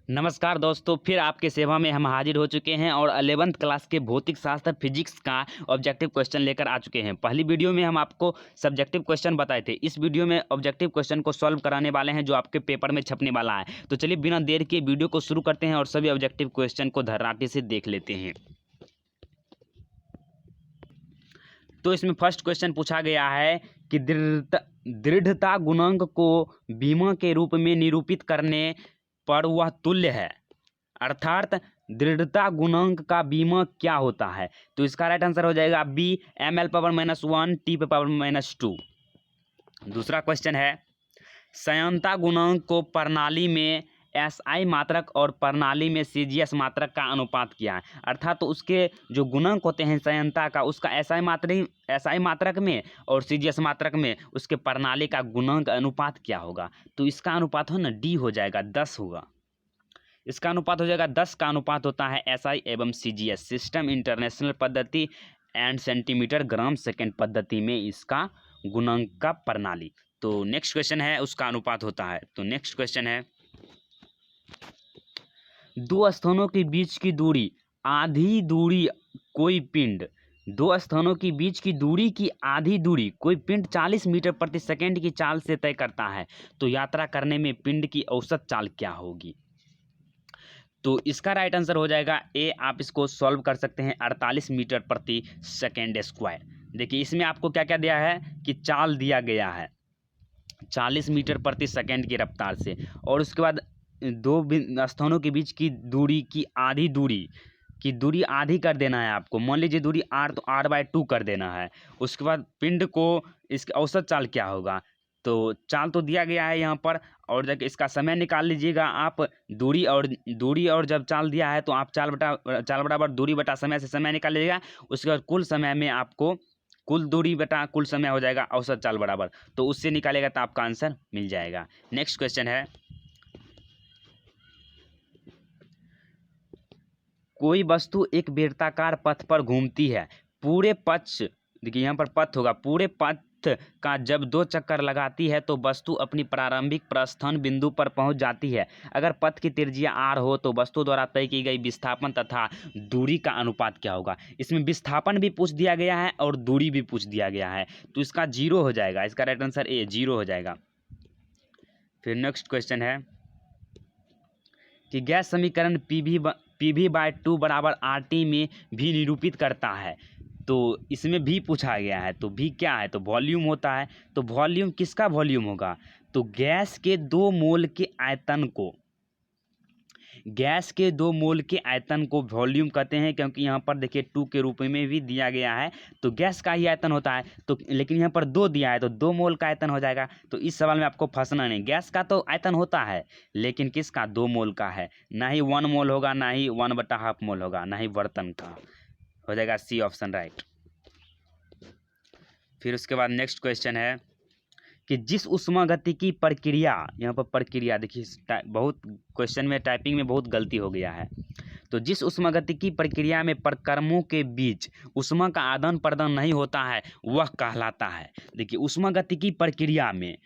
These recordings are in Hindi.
नमस्कार दोस्तों, फिर आपके सेवा में हम हाजिर हो चुके हैं और 11th क्लास के भौतिक शास्त्र फिजिक्स का ऑब्जेक्टिव क्वेश्चन लेकर आ चुके हैं। पहली वीडियो में हम आपको सब्जेक्टिव क्वेश्चन बताए थे। इस वीडियो में ऑब्जेक्टिव क्वेश्चन को सॉल्व कराने वाले हैं जो आपके पेपर में छपने वाला है। तो चलिए बिना देर के वीडियो को शुरू करते हैं और सभी ऑब्जेक्टिव क्वेश्चन को धर्राटे से देख लेते हैं। तो इसमें फर्स्ट क्वेश्चन पूछा गया है कि दृढ़ता गुणांक को बीमा के रूप में निरूपित करने पर वह तुल्य है, अर्थात दृढ़ता गुणांक का बीमा क्या होता है। तो इसका राइट आंसर हो जाएगा बी, ml⁻⁻1 t⁻²। दूसरा क्वेश्चन है, संयंता गुणांक को प्रणाली में एसआई मात्रक और प्रणाली में सीजीएस मात्रक का अनुपात क्या है। अर्थात तो उसके जो गुणांक होते हैं संयंता का, उसका एसआई मात्रक में और सीजीएस मात्रक में उसके प्रणाली का गुणांक अनुपात क्या होगा। तो इसका अनुपात हो ना डी हो जाएगा, 10 होगा। इसका अनुपात हो जाएगा 10 का अनुपात होता है एसआई एवं सीजीएस, सिस्टम इंटरनेशनल पद्धति एंड सेंटीमीटर ग्राम सेकेंड पद्धति में इसका गुणांक का प्रणाली। तो नेक्स्ट क्वेश्चन है उसका अनुपात होता है। तो नेक्स्ट क्वेश्चन है, दो स्थानों के बीच की दूरी आधी दूरी कोई पिंड, दो स्थानों के बीच की दूरी की आधी दूरी कोई पिंड 40 मीटर प्रति सेकंड की चाल से तय करता है, तो यात्रा करने में पिंड की औसत चाल क्या होगी। तो इसका राइट आंसर हो जाएगा ए। आप इसको सॉल्व कर सकते हैं 48 मीटर प्रति सेकेंड स्क्वायर। देखिए इसमें आपको क्या क्या दिया है कि चाल दिया गया है 40 मीटर प्रति सेकेंड की रफ्तार से, और उसके बाद दो स्थानों के बीच की दूरी की आधी दूरी आधी कर देना है आपको। मान लीजिए दूरी r, तो r/2 कर देना है। उसके बाद पिंड को इसकी औसत चाल क्या होगा। तो चाल तो दिया गया है यहाँ पर, और जब इसका समय निकाल लीजिएगा आप। दूरी और जब चाल दिया है तो आप चाल बराबर दूरी बटा समय से समय निकाल लीजिएगा। उसके बाद कुल समय में आपको कुल दूरी बटा कुल समय हो जाएगा औसत चाल बराबर, तो उससे निकालेगा तो आपका आंसर मिल जाएगा। नेक्स्ट क्वेश्चन है, कोई वस्तु एक वृत्ताकार पथ पर घूमती है। पूरे पथ, देखिए यहाँ पर पथ होगा, पूरे पथ का जब 2 चक्कर लगाती है तो वस्तु अपनी प्रारंभिक प्रस्थान बिंदु पर पहुंच जाती है। अगर पथ की त्रिज्या r हो तो वस्तु द्वारा तय की गई विस्थापन तथा दूरी का अनुपात क्या होगा। इसमें विस्थापन भी पूछ दिया गया है और दूरी भी पूछ दिया गया है, तो इसका 0 हो जाएगा। इसका राइट आंसर ए, 0 हो जाएगा। फिर नेक्स्ट क्वेश्चन है कि गैस समीकरण PV/2 बराबर RT में भी निरूपित करता है। तो इसमें भी पूछा गया है, तो भी क्या है, तो वॉल्यूम होता है। तो वॉल्यूम किसका वॉल्यूम होगा, तो गैस के 2 मोल के आयतन को वॉल्यूम कहते हैं, क्योंकि यहाँ पर देखिए 2 के रूप में भी दिया गया है, तो गैस का ही आयतन होता है। तो लेकिन यहाँ पर 2 दिया है तो 2 मोल का आयतन हो जाएगा। तो इस सवाल में आपको फंसना नहीं, गैस का तो आयतन होता है लेकिन किसका, 2 मोल का है। ना ही 1 मोल होगा, ना ही 1/2 मोल होगा, ना ही बर्तन का। हो जाएगा सी ऑप्शन राइट। फिर उसके बाद नेक्स्ट क्वेश्चन है कि जिस उष्मागतिकी प्रक्रिया, यहाँ पर प्रक्रिया देखिए बहुत क्वेश्चन में टाइपिंग में बहुत गलती हो गया है। तो जिस उष्मागतिकी प्रक्रिया में प्रक्रमों के बीच ऊष्मा का आदान प्रदान नहीं होता है वह कहलाता है। देखिए उष्मागतिकी प्रक्रिया में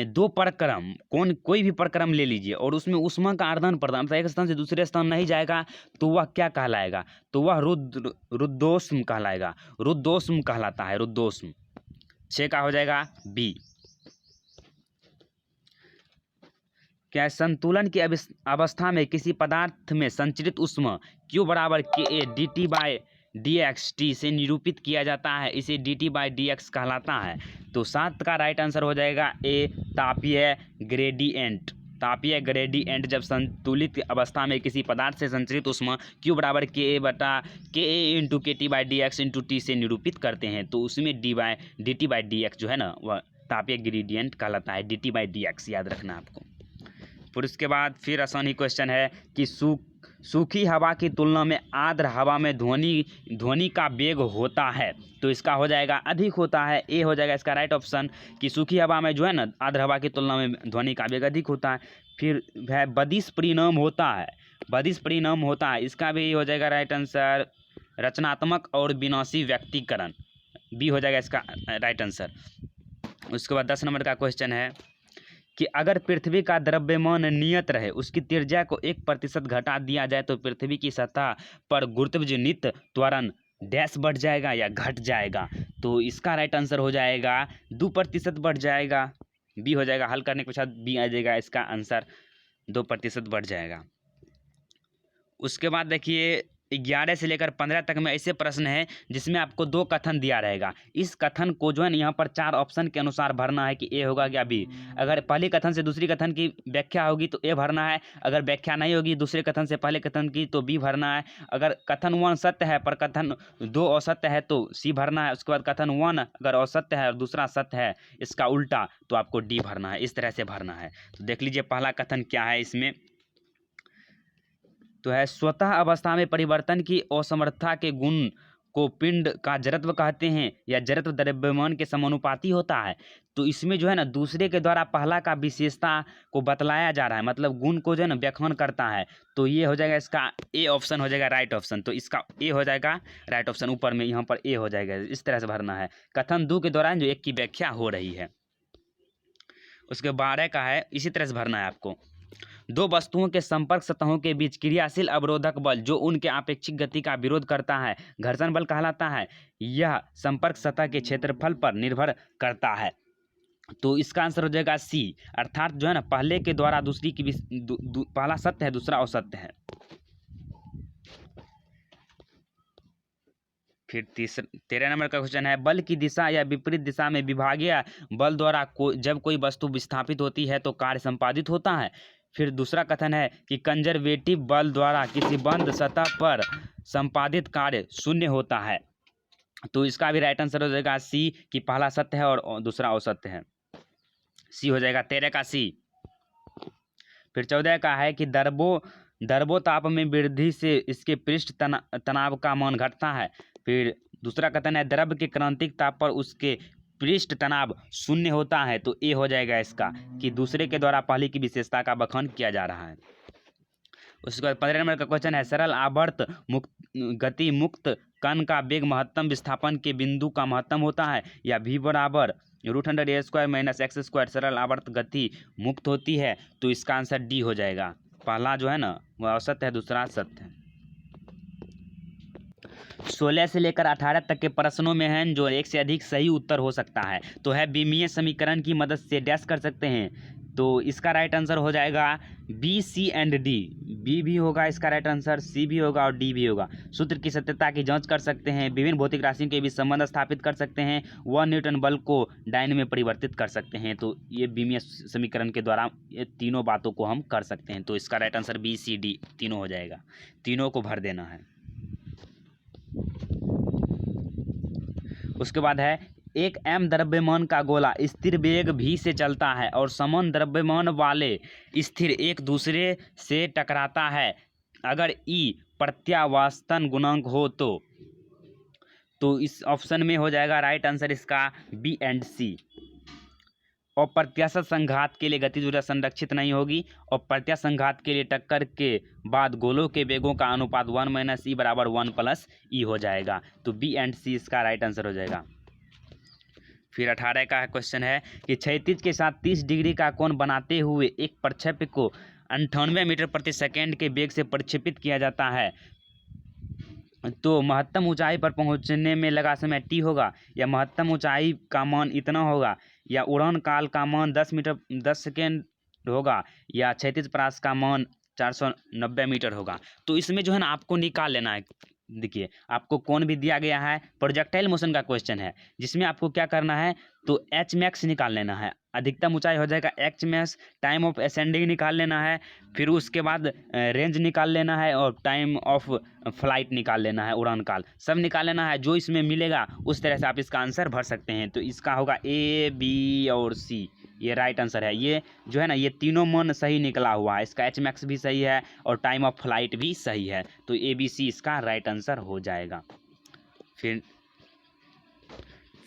2 प्रक्रम, कोई भी प्रक्रम ले लीजिए और उसमें ऊष्मा का आदान प्रदान एक स्थान से दूसरे स्थान नहीं जाएगा तो वह क्या कहलाएगा, तो वह रुद्धोष्म कहलाएगा। रुद्धोष्म कहलाता है, रुद्धोष्म। 6 का हो जाएगा बी। क्या संतुलन की अवस्था में किसी पदार्थ में संचरित ऊष्मा Q बराबर KA dt/dx से निरूपित किया जाता है, इसे dt/dx कहलाता है। तो 7 का राइट आंसर हो जाएगा ए, तापीय ग्रेडिएंट। तापीय ग्रेडिएंट जब संतुलित अवस्था में किसी पदार्थ से संचरित ऊष्मा Q बराबर KA into KT/dx into T से निरूपित करते हैं, तो उसमें dt/dx जो है ना वह तापीय ग्रेडिएंट कहलाता है। dt/dx याद रखना आपको। फिर उसके बाद फिर आसानी क्वेश्चन है कि सूखी हवा की तुलना में आर्द्र हवा में ध्वनि का वेग होता है, तो इसका हो जाएगा अधिक होता है। ए हो जाएगा इसका राइट ऑप्शन कि सूखी हवा में जो है ना आर्द्र हवा की तुलना में ध्वनि का वेग अधिक होता है। फिर है बदिश परिणाम होता है, इसका भी हो जाएगा राइट आंसर रचनात्मक और विनाशी व्यक्तिकरण, बी हो जाएगा इसका राइट आंसर। उसके बाद 10 नंबर का क्वेश्चन है कि अगर पृथ्वी का द्रव्यमान नियत रहे, उसकी त्रिज्या को 1% घटा दिया जाए तो पृथ्वी की सतह पर गुरुत्वाकर्षण त्वरण डैश बढ़ जाएगा या घट जाएगा। तो इसका राइट आंसर हो जाएगा 2% बढ़ जाएगा, बी हो जाएगा। हल करने के पश्चात बी आ जाएगा, इसका आंसर 2% बढ़ जाएगा। उसके बाद देखिए 11 से लेकर 15 तक में ऐसे प्रश्न है जिसमें आपको 2 कथन दिया रहेगा। इस कथन को जो है ना यहाँ पर 4 ऑप्शन के अनुसार भरना है कि ए होगा या बी। अगर पहले कथन से दूसरी कथन की व्याख्या होगी तो ए भरना है, अगर व्याख्या नहीं होगी दूसरे कथन से पहले कथन की तो बी भरना है। अगर कथन 1 सत्य है पर कथन 2 असत्य है तो सी भरना है। उसके बाद कथन 1 अगर असत्य है और दूसरा सत्य है, इसका उल्टा, तो आपको डी भरना है। इस तरह से भरना है। तो देख लीजिए पहला कथन क्या है इसमें, तो है स्वतः अवस्था में परिवर्तन की असमर्थता के गुण को पिंड का जड़त्व कहते हैं या जड़त्व द्रव्यमान के समानुपाती होता है। तो इसमें जो है ना दूसरे के द्वारा पहला का विशेषता को बतलाया जा रहा है, मतलब गुण को जो है ना व्याख्यान करता है। तो ये हो जाएगा इसका ए ऑप्शन हो जाएगा राइट ऑप्शन। तो इसका ए हो जाएगा राइट ऑप्शन, ऊपर में यहाँ पर ए हो जाएगा। इस तरह से भरना है कथन 2 के दौरान जो एक की व्याख्या हो रही है। उसके 12 का है, इसी तरह से भरना है आपको। 2 वस्तुओं के संपर्क सतहों के बीच क्रियाशील अवरोधक बल जो उनके आपेक्षिक गति का विरोध करता है घर्षण बल कहलाता है। यह संपर्क सतह के क्षेत्रफल पर निर्भर करता है। तो इसका आंसर हो जाएगा सी, अर्थात जो है ना पहले के द्वारा दूसरी की पहला सत्य है दूसरा असत्य है। फिर 13 नंबर का क्वेश्चन है, बल की दिशा या विपरीत दिशा में विभागीय बल द्वारा जब कोई वस्तु विस्थापित होती है तो कार्य संपादित होता है। फिर दूसरा कथन है कि कंजर्वेटिव बल द्वारा किसी बंद सतह पर संपादित कार्य शून्य होता है। तो इसका भी राइट आंसर हो जाएगा सी, कि पहला सत्य है और दूसरा असत्य है। सी हो जाएगा 13 का सी। फिर 14 का है कि दर्बोताप में वृद्धि से इसके पृष्ठ तनाव का मान घटता है। फिर दूसरा कथन है द्रव्य के क्रांतिक ताप पर उसके पृष्ठ तनाव शून्य होता है। तो ए हो जाएगा इसका, कि दूसरे के द्वारा पहले की विशेषता का बखान किया जा रहा है। उसके बाद 15 नंबर का क्वेश्चन है, सरल आवर्त गति मुक्त कण का वेग महत्तम विस्थापन के बिंदु का महत्तम होता है या v बराबर √a² माइनस x² सरल आवर्त गति मुक्त होती है। तो इसका आंसर डी हो जाएगा। पहला जो है ना वह असत्य है, दूसरा सत्य है। 16 से लेकर 18 तक के प्रश्नों में है जो एक से अधिक सही उत्तर हो सकता है। तो है विमीय समीकरण की मदद से डैश कर सकते हैं। तो इसका राइट आंसर हो जाएगा B, C and D. B भी होगा इसका राइट आंसर, सी भी होगा और डी भी होगा। सूत्र की सत्यता की जांच कर सकते हैं, विभिन्न भौतिक राशियों के बीच संबंध स्थापित कर सकते हैं, 1 न्यूटन बल को डायन में परिवर्तित कर सकते हैं। तो ये विमीय समीकरण के द्वारा ये तीनों बातों को हम कर सकते हैं। तो इसका राइट आंसर बी, सी, डी तीनों हो जाएगा। तीनों को भर देना है। उसके बाद है एक m द्रव्यमान का गोला स्थिर वेग v से चलता है और समान द्रव्यमान वाले स्थिर एक दूसरे से टकराता है। अगर E प्रत्यावर्तन गुणांक हो तो इस ऑप्शन में हो जाएगा राइट आंसर इसका बी एंड सी। और प्रत्याशत संघात के लिए गतिज ऊर्जा संरक्षित नहीं होगी और प्रत्याशत संघात के लिए टक्कर के बाद गोलों के वेगों का अनुपात 1 - e बराबर 1 + e हो जाएगा। तो बी एंड सी इसका राइट आंसर हो जाएगा। फिर 18 का क्वेश्चन है कि क्षैतिज के साथ 30 डिग्री का कोण बनाते हुए एक प्रक्षेप्य को 98 मीटर प्रति सेकेंड के वेग से प्रक्षेपित किया जाता है। तो महत्तम ऊंचाई पर पहुंचने में लगा समय टी होगा या महत्तम ऊंचाई का मान इतना होगा या उड़ान काल का मान 10 सेकेंड होगा या क्षैतिज परास का मान 490 मीटर होगा। तो इसमें जो है ना आपको निकाल लेना है। देखिए आपको कोण भी दिया गया है, प्रोजेक्टाइल मोशन का क्वेश्चन है जिसमें आपको क्या करना है तो एच मैक्स निकाल लेना है। अधिकतम ऊंचाई हो जाएगा H max, time of ascending निकाल लेना है, फिर उसके बाद रेंज निकाल लेना है और टाइम ऑफ फ्लाइट निकाल लेना है, उड़ान काल सब निकाल लेना है। जो इसमें मिलेगा उस तरह से आप इसका आंसर भर सकते हैं। तो इसका होगा ए, बी और सी, ये राइट आंसर है। ये जो है ना ये तीनों मान सही निकला हुआ है, इसका एच मैक्स भी सही है और टाइम ऑफ फ्लाइट भी सही है। तो ए, बी, सी इसका राइट आंसर हो जाएगा।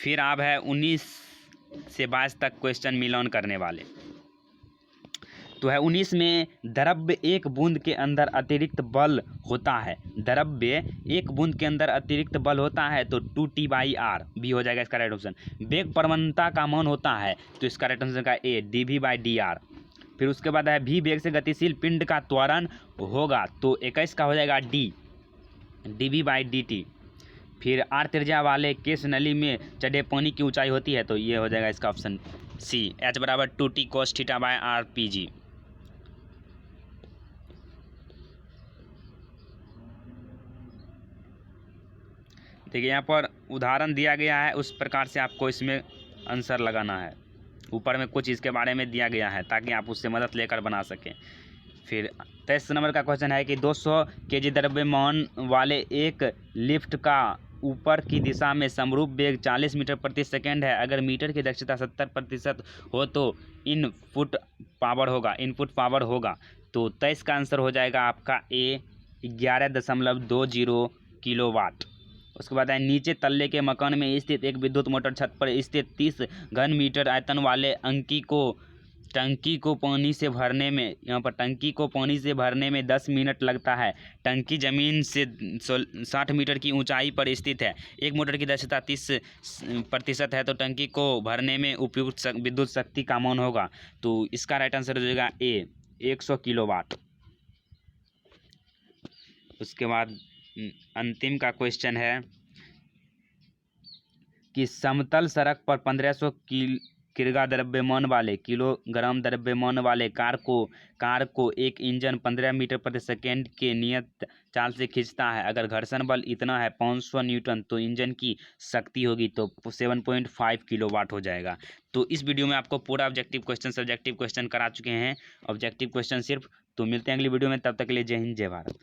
फिर आप है 19 से 22 तक क्वेश्चन मिलान करने वाले। तो है 19 में द्रव्य एक बूंद के अंदर अतिरिक्त बल होता है, द्रव्य एक बूंद के अंदर अतिरिक्त बल होता है तो 2T/r बी हो जाएगा इसका राइट ऑप्शन। वेग प्रवणता का मान होता है तो इसका राइट ऑप्शन का ए dv/dr। फिर उसके बाद है v वेग से गतिशील पिंड का त्वरण होगा तो 21 का हो जाएगा d dv/dt। फिर r त्रिज्या वाले केस नली में चढ़े पानी की ऊंचाई होती है तो ये हो जाएगा इसका ऑप्शन सी h बराबर 2t cos θ/r pg। देखिए यहाँ पर उदाहरण दिया गया है, उस प्रकार से आपको इसमें आंसर लगाना है। ऊपर में कुछ इसके बारे में दिया गया है ताकि आप उससे मदद लेकर बना सकें। फिर 23 नंबर का क्वेश्चन है कि 200 kg द्रव्यमान वाले एक लिफ्ट का ऊपर की दिशा में समरूप वेग 40 मीटर प्रति सेकेंड है। अगर मीटर की दक्षता 70% हो तो इनपुट पावर होगा। तो 23 का आंसर हो जाएगा आपका ए 11.20 किलोवाट। उसके बाद है नीचे तल्ले के मकान में स्थित एक विद्युत मोटर छत पर स्थित 30 घन मीटर आयतन वाले टंकी को पानी से भरने में, यहाँ पर टंकी को पानी से भरने में 10 मिनट लगता है। टंकी जमीन से 60 मीटर की ऊंचाई पर स्थित है। एक मोटर की दक्षता 30% है तो टंकी को भरने में उपयुक्त विद्युत शक्ति का मान होगा। तो इसका राइट आंसर हो जाएगा ए 100 किलोवाट। उसके बाद अंतिम का क्वेश्चन है कि समतल सड़क पर 1500 किलोग्राम द्रव्यमान वाले कार को एक इंजन 15 मीटर प्रति सेकेंड के नियत चाल से खींचता है। अगर घर्षण बल इतना है 500 न्यूटन तो इंजन की शक्ति होगी तो 7.5 किलोवाट हो जाएगा। तो इस वीडियो में आपको पूरा ऑब्जेक्टिव क्वेश्चन सब्जेक्टिव क्वेश्चन करा चुके हैं, ऑब्जेक्टिव क्वेश्चन सिर्फ। तो मिलते हैं अगली वीडियो में, तब तक के लिए जय हिंद जय भारत।